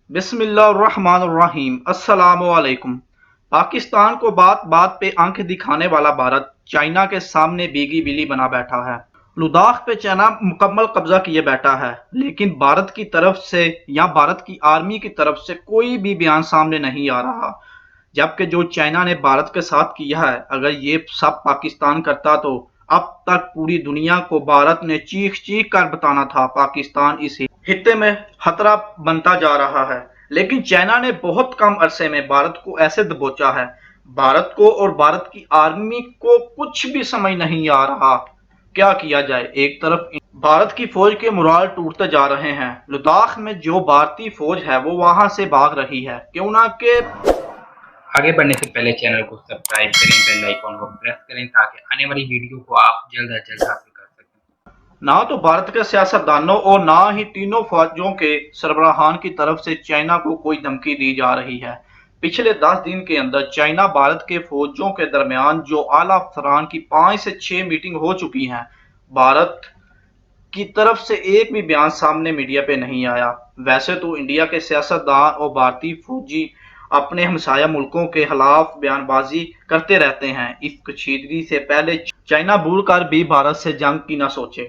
बिस्मिल्लाहिर्रहमानिर्रहीम अस्सलामुअलैकुम। पाकिस्तान को बात बात पे आंख दिखाने वाला भारत चाइना के सामने बीगी बिल्ली बना बैठा है। लद्दाख पे चाइना मुकम्मल कब्जा किए बैठा है, लेकिन भारत की तरफ से या भारत की आर्मी की तरफ से कोई भी बयान सामने नहीं आ रहा। जबकि जो चाइना ने भारत के साथ किया है, अगर ये सब पाकिस्तान करता तो अब तक पूरी दुनिया को भारत ने चीख चीख कर बताना था पाकिस्तान इस हित्ते में खतरा बनता जा रहा है। लेकिन चाइना ने बहुत कम अरसे में भारत को ऐसे दबोचा है, भारत को और भारत की आर्मी को कुछ भी समझ नहीं आ रहा क्या किया जाए। एक तरफ भारत की फौज के मोराल टूटते जा रहे हैं, लद्दाख में जो भारतीय फौज है वो वहां से भाग रही है, क्यों ना के आगे बढ़ने से पहले चैनल को सब्सक्राइब करें, बेल आइकॉन को प्रेस करें ताकि आने वाली वीडियो को आप जल्द से जल्द हासिल कर सकें। ना तो भारत के सियासतदानों और ना ही तीनों फौजों के सरबराहान की तरफ से चाइना को कोई धमकी दी जा रही है। पिछले 10 दिन के अंदर चाइना भारत के फौजों के दरमियान जो आला अफसरान की 5 से 6 मीटिंग हो चुकी हैं, भारत की तरफ से एक भी बयान सामने मीडिया पे नहीं आया। वैसे तो इंडिया के सियासतदान और भारतीय फौजी अपने हमसाया मुल्कों के खिलाफ बयानबाजी करते रहते हैं। इस कशीदगी से पहले चाइना भूल कर भी भारत से जंग की ना सोचे।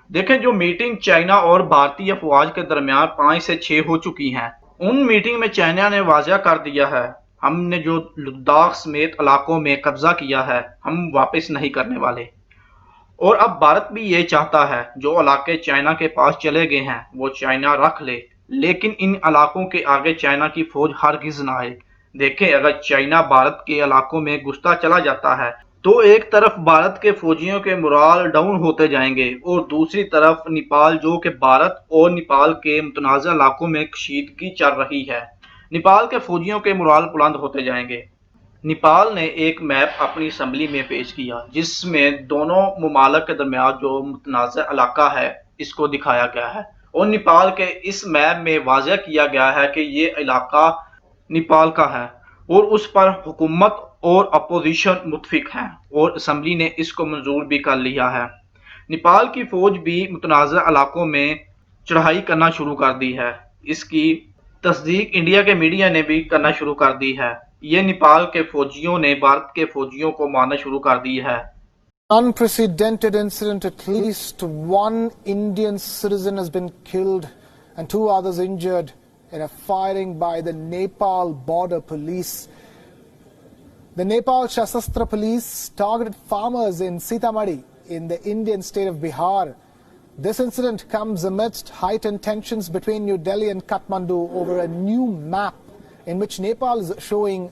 देखें, जो मीटिंग चाइना और भारतीय अफवाज के दरमियान 5 से 6 हो चुकी हैं, उन मीटिंग में चाइना ने वाज़ेह कर दिया है, हमने जो लद्दाख समेत इलाकों में कब्जा किया है हम वापस नहीं करने वाले। और अब भारत भी ये चाहता है जो इलाके चाइना के पास चले गए हैं वो चाइना रख ले, लेकिन इन इलाकों के आगे चाइना की फौज हरगिज ना आए। देखें, अगर चाइना भारत के इलाकों में घुसता चला जाता है तो एक तरफ भारत के फौजियों के मोराल डाउन होते जाएंगे और दूसरी तरफ नेपाल, जो कि भारत और नेपाल के मुतनाज़ा इलाकों में कशीदगी चल रही है, नेपाल के फौजियों के मोराल बुलंद होते जाएंगे। नेपाल ने एक मैप अपनी असम्बली में पेश किया जिसमें दोनों ममालिक के दरमियान जो मुतनाज़ा इलाका है इसको दिखाया गया है, और नेपाल के इस मैप में वाज़ेह किया गया है कि ये इलाका नेपाल का है और उस पर हुकूमत और अपोजिशन मुत्फिक हैं, और असम्बली ने इसको मंजूर भी कर लिया है। नेपाल की फौज भी मुतनाज़ा इलाकों में चढ़ाई करना शुरू कर दी है। इसकी तस्दीक इंडिया के मीडिया ने भी करना शुरू कर दी है। ये नेपाल के फौजियों ने भारत के फौजियों को मारना शुरू कर दी है। Unprecedented incident, at least one Indian citizen has been killed and 2 others injured in a firing by the Nepal border police. The Nepal Sashastra police targeted farmers in Sitamarhi in the Indian state of Bihar. This incident comes amidst heightened tensions between New Delhi and Kathmandu over a new map in which Nepal is showing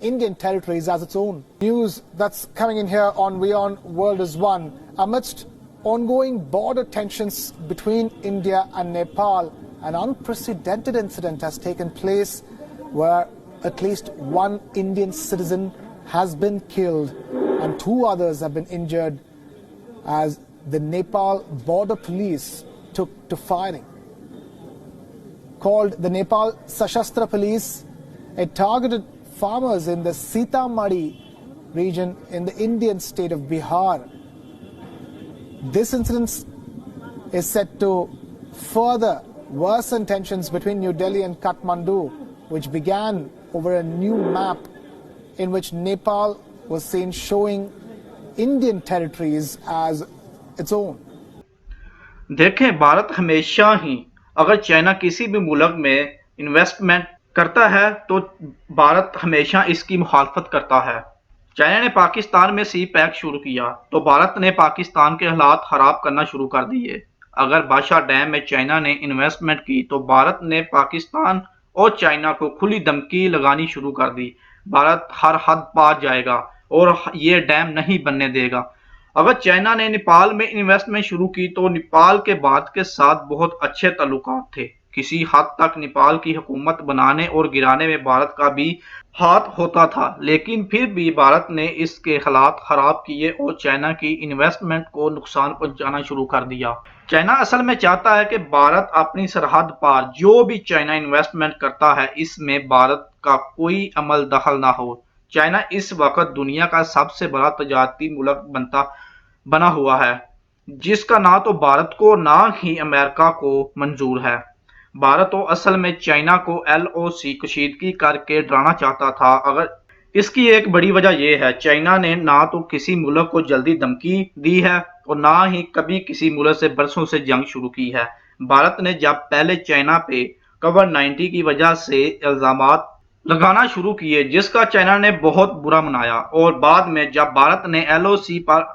Indian territories as its own. News that's coming in here on WION World is One. Amidst ongoing border tensions between India and Nepal, an unprecedented incident has taken place where at least one Indian citizen has been killed and 2 others have been injured as the Nepal border police took to firing. Called the Nepal Sashastra police, it targeted farmers in the Sitamarhi region in the Indian state of Bihar. This incident is set to further worsen tensions between New Delhi and Kathmandu, which began over a new map in which Nepal was seen showing Indian territories as its own. देखें, भारत हमेशा ही अगर China किसी भी मुल्क में investment करता है तो भारत हमेशा इसकी मुखालफत करता है। चाइना ने पाकिस्तान में सी पैक शुरू किया तो भारत ने पाकिस्तान के हालात खराब करना शुरू कर दिए। अगर बादशाह डैम में चाइना ने इन्वेस्टमेंट की तो भारत ने पाकिस्तान और चाइना को खुली धमकी लगानी शुरू कर दी। भारत हर हद पार जाएगा और ये डैम नहीं बनने देगा। अगर चाइना ने नेपाल में इन्वेस्टमेंट शुरू की तो नेपाल के भारत के साथ बहुत अच्छे ताल्लुकात थे। किसी हद तक नेपाल की हुकूमत बनाने और गिराने में भारत का भी हाथ होता था, लेकिन फिर भी भारत ने इसके हालात खराब किए और चाइना की इन्वेस्टमेंट को नुकसान पहुंचाना शुरू कर दिया। चाइना असल में चाहता है कि भारत अपनी सरहद पार जो भी चाइना इन्वेस्टमेंट करता है इसमें भारत का कोई अमल दखल ना हो। चाइना इस वक्त दुनिया का सबसे बड़ा तजारती मुल्क बना हुआ है, जिसका ना तो भारत को ना ही अमेरिका को मंजूर है। भारत तो असल में चाइना को LOC कशीदगी करके डराना चाहता था। अगर इसकी एक बड़ी वजह यह है, चाइना ने ना तो किसी मुल्क को जल्दी धमकी दी है और ना ही कभी किसी मुल्क से बरसों से जंग शुरू की है। भारत ने जब पहले चाइना पे कोविड-19 की वजह से इल्जामात लगाना शुरू किए, जिसका चाइना ने बहुत बुरा मनाया, और बाद में जब भारत ने LOC पर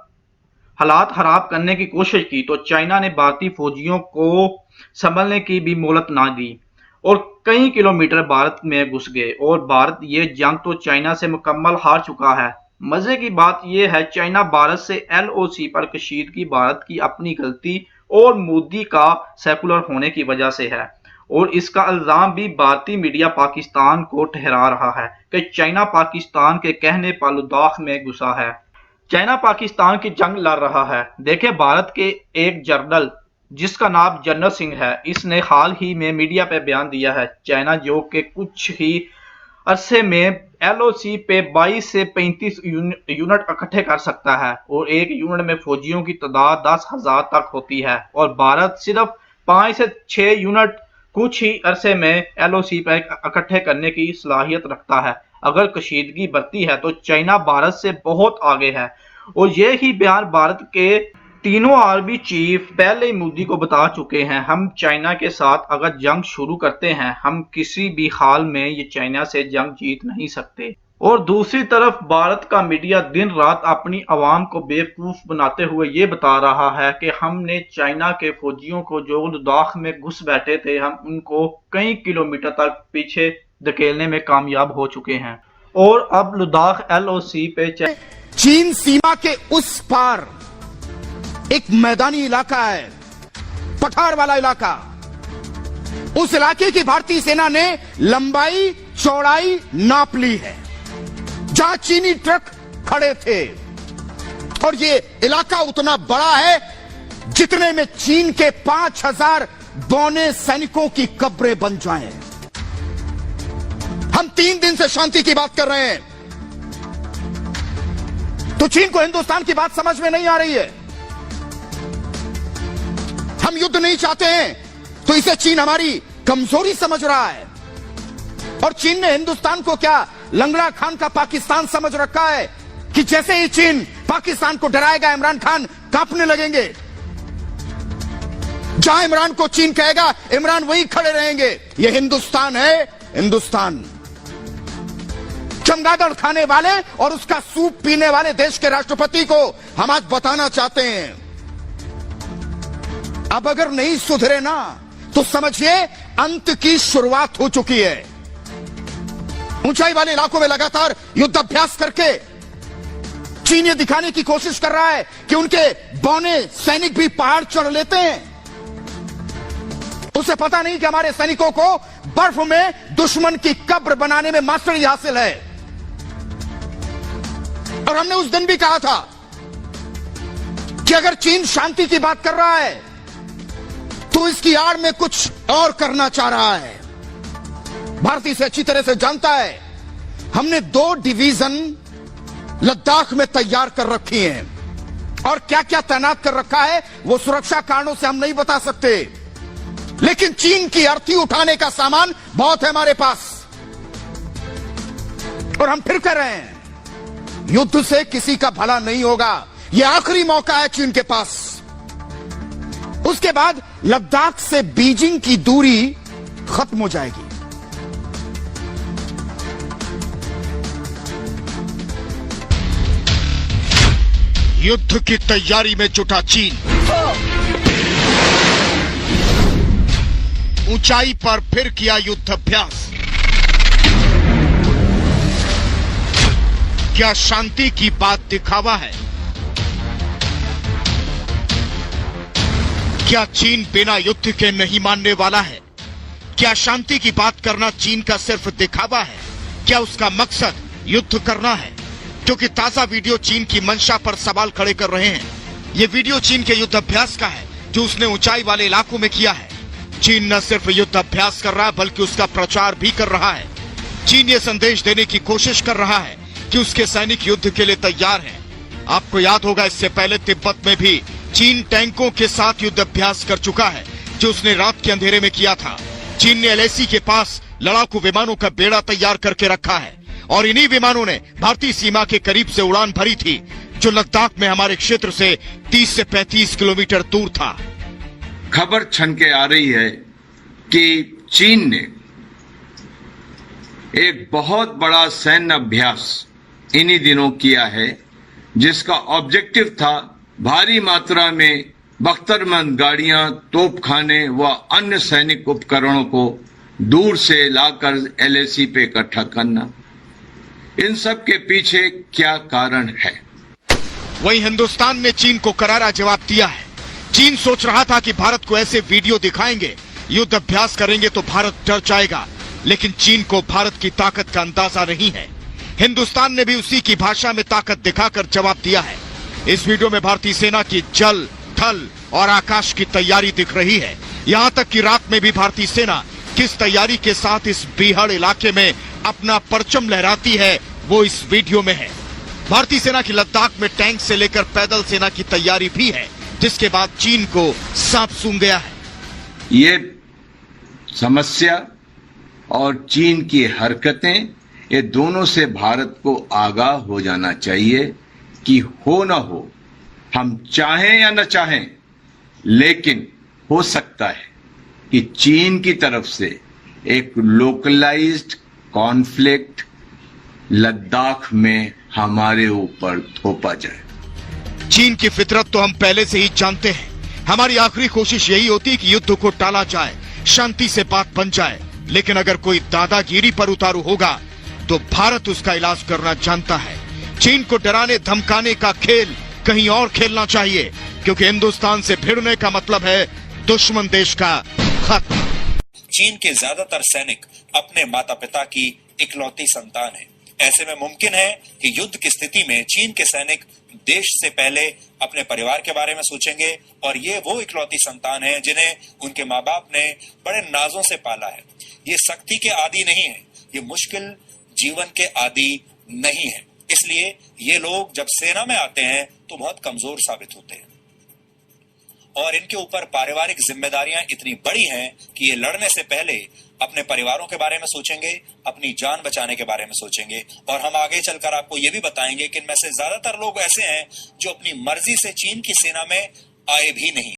हालात खराब करने की कोशिश की तो चाइना ने भारतीय फौजियों को संभलने की भी मोहलत ना दी और कई किलोमीटर भारत में घुस गए, और भारत ये जंग तो चाइना से मुकम्मल हार चुका है। मजे की बात यह है, चाइना भारत से LOC पर कशीदगी भारत की अपनी गलती और मोदी का सेकुलर होने की वजह से है, और इसका इल्जाम भी भारतीय मीडिया पाकिस्तान को ठहरा रहा है कि चाइना पाकिस्तान के कहने पर लद्दाख में घुसा है। चाइना पाकिस्तान की जंग लड़ रहा है। देखिए, भारत के एक जनरल जिसका नाम जनरल सिंह है, इसने हाल ही में मीडिया पे बयान दिया है, चाइना जो कि कुछ ही अरसे में LOC पे 22 से 35 यूनिट इकट्ठे कर सकता है, और एक यूनिट में फौजियों की तादाद 10,000 तक होती है, और भारत सिर्फ 5 से 6 यूनिट कुछ ही अरसे में LOC पर इकट्ठे करने की सलाहियत रखता है। अगर कशीदगी बढ़ती है तो चाइना भारत से बहुत आगे है, और यही बयान भारत के तीनों आर्मी चीफ पहले ही मोदी को बता चुके हैं। हम चाइना के साथ अगर जंग शुरू करते हैं, हम किसी भी हाल में ये चाइना से जंग जीत नहीं सकते। और दूसरी तरफ भारत का मीडिया दिन रात अपनी आवाम को बेवकूफ बनाते हुए ये बता रहा है कि हमने चाइना के फौजियों को जो लद्दाख में घुस बैठे थे, हम उनको कई किलोमीटर तक पीछे धकेलने में कामयाब हो चुके हैं, और अब लद्दाख LOC पे चीन सीमा के उस पार एक मैदानी इलाका है, पठार वाला इलाका। उस इलाके की भारतीय सेना ने लंबाई चौड़ाई नाप ली है, जहां चीनी ट्रक खड़े थे, और ये इलाका उतना बड़ा है जितने में चीन के 5,000 बौने सैनिकों की कब्रें बन जाएं। हम 3 दिन से शांति की बात कर रहे हैं, तो चीन को हिंदुस्तान की बात समझ में नहीं आ रही है। हम युद्ध नहीं चाहते हैं, तो इसे चीन हमारी कमजोरी समझ रहा है, और चीन ने हिंदुस्तान को क्या लंगड़ा खान का पाकिस्तान समझ रखा है कि जैसे ही चीन पाकिस्तान को डराएगा, इमरान खान कांपने लगेंगे। जहां इमरान को चीन कहेगा, इमरान वहीं खड़े रहेंगे। यह हिंदुस्तान है, हिंदुस्तान। चमगादड़ खाने वाले और उसका सूप पीने वाले देश के राष्ट्रपति को हम आज बताना चाहते हैं, अब अगर नहीं सुधरे ना, तो समझिए अंत की शुरुआत हो चुकी है। ऊंचाई वाले इलाकों में लगातार युद्ध अभ्यास करके चीन ये दिखाने की कोशिश कर रहा है कि उनके बौने सैनिक भी पहाड़ चढ़ लेते हैं। उसे पता नहीं कि हमारे सैनिकों को बर्फ में दुश्मन की कब्र बनाने में मास्टरी हासिल है। और हमने उस दिन भी कहा था कि अगर चीन शांति की बात कर रहा है, तो इसकी आड़ में कुछ और करना चाह रहा है। भारतीय से अच्छी तरह से जानता है, हमने 2 डिवीजन लद्दाख में तैयार कर रखी हैं, और क्या क्या तैनात कर रखा है वो सुरक्षा कारणों से हम नहीं बता सकते, लेकिन चीन की अर्थी उठाने का सामान बहुत है हमारे पास। और हम फिर कह रहे हैं, युद्ध से किसी का भला नहीं होगा, यह आखिरी मौका है चीन के पास। उसके बाद लद्दाख से बीजिंग की दूरी खत्म हो जाएगी। युद्ध की तैयारी में जुटा चीन, ऊंचाई पर फिर किया युद्धाभ्यास। क्या शांति की बात दिखावा है? क्या चीन बिना युद्ध के नहीं मानने वाला है? क्या शांति की बात करना चीन का सिर्फ दिखावा है? क्या उसका मकसद युद्ध करना है? क्योंकि ताजा वीडियो चीन की मंशा पर सवाल खड़े कर रहे हैं। ये वीडियो चीन के युद्धाभ्यास का है जो उसने ऊंचाई वाले इलाकों में किया है। चीन न सिर्फ युद्धाभ्यास कर रहा है बल्कि उसका प्रचार भी कर रहा है। चीन ये संदेश देने की कोशिश कर रहा है कि उसके सैनिक युद्ध के लिए तैयार हैं। आपको याद होगा, इससे पहले तिब्बत में भी चीन टैंकों के साथ युद्धाभ्यास कर चुका है, जो उसने रात के अंधेरे में किया था। चीन ने LAC के पास लड़ाकू विमानों का बेड़ा तैयार करके रखा है और इन्हीं विमानों ने भारतीय सीमा के करीब से उड़ान भरी थी, जो लद्दाख में हमारे क्षेत्र से 30 से 35 किलोमीटर दूर था। खबर छन के आ रही है कि चीन ने एक बहुत बड़ा सैन्य अभ्यास इन्हीं दिनों किया है, जिसका ऑब्जेक्टिव था भारी मात्रा में बख्तरबंद गाड़ियां, तोपखाने व अन्य सैनिक उपकरणों को दूर से लाकर LAC पे इकट्ठा करना। इन सब के पीछे क्या कारण है? वहीं हिंदुस्तान ने चीन को करारा जवाब दिया है। चीन सोच रहा था कि भारत को ऐसे वीडियो दिखाएंगे, युद्ध अभ्यास करेंगे तो भारत डर जाएगा, लेकिन चीन को भारत की ताकत का अंदाजा नहीं है। हिंदुस्तान ने भी उसी की भाषा में ताकत दिखाकर जवाब दिया है। इस वीडियो में भारतीय सेना की जल, थल और आकाश की तैयारी दिख रही है। यहां तक कि रात में भी भारतीय सेना किस तैयारी के साथ इस बीहड़ इलाके में अपना परचम लहराती है, वो इस वीडियो में है। भारतीय सेना की लद्दाख में टैंक से लेकर पैदल सेना की तैयारी भी है, जिसके बाद चीन को सांप सूंघ गया है। ये समस्या और चीन की हरकतें, ये दोनों से भारत को आगाह हो जाना चाहिए कि हो न हो, हम चाहें या न चाहें, लेकिन हो सकता है कि चीन की तरफ से एक लोकलाइज्ड कॉन्फ्लिक्ट लद्दाख में हमारे ऊपर थोपा जाए। चीन की फितरत तो हम पहले से ही जानते हैं। हमारी आखिरी कोशिश यही होती है कि युद्ध को टाला जाए, शांति से बात बन जाए। लेकिन अगर कोई दादागिरी पर उतारू होगा तो भारत उसका इलाज करना जानता है। चीन को डराने धमकाने का खेल कहीं और खेलना चाहिए, क्योंकि हिंदुस्तान से भिड़ने का मतलब है दुश्मन देश का खत्म। चीन के ज्यादातर सैनिक अपने माता पिता की इकलौती संतान हैं। ऐसे में मुमकिन है कि युद्ध की स्थिति में चीन के सैनिक देश से पहले अपने परिवार के बारे में सोचेंगे, और ये वो इकलौती संतान हैं जिन्हें उनके माँ बाप ने बड़े नाजों से पाला है। ये सख्ती के आदी नहीं है, ये मुश्किल जीवन के आदी नहीं है। इसलिए ये लोग जब सेना में आते हैं तो बहुत कमजोर साबित होते हैं, और इनके ऊपर पारिवारिक जिम्मेदारियां इतनी बड़ी हैं कि ये लड़ने से पहले अपने परिवारों के बारे में सोचेंगे, अपनी जान बचाने के बारे में सोचेंगे। और हम आगे चलकर आपको ये भी बताएंगे कि इनमें से ज्यादातर लोग ऐसे हैं जो अपनी मर्जी से चीन की सेना में आए भी नहीं।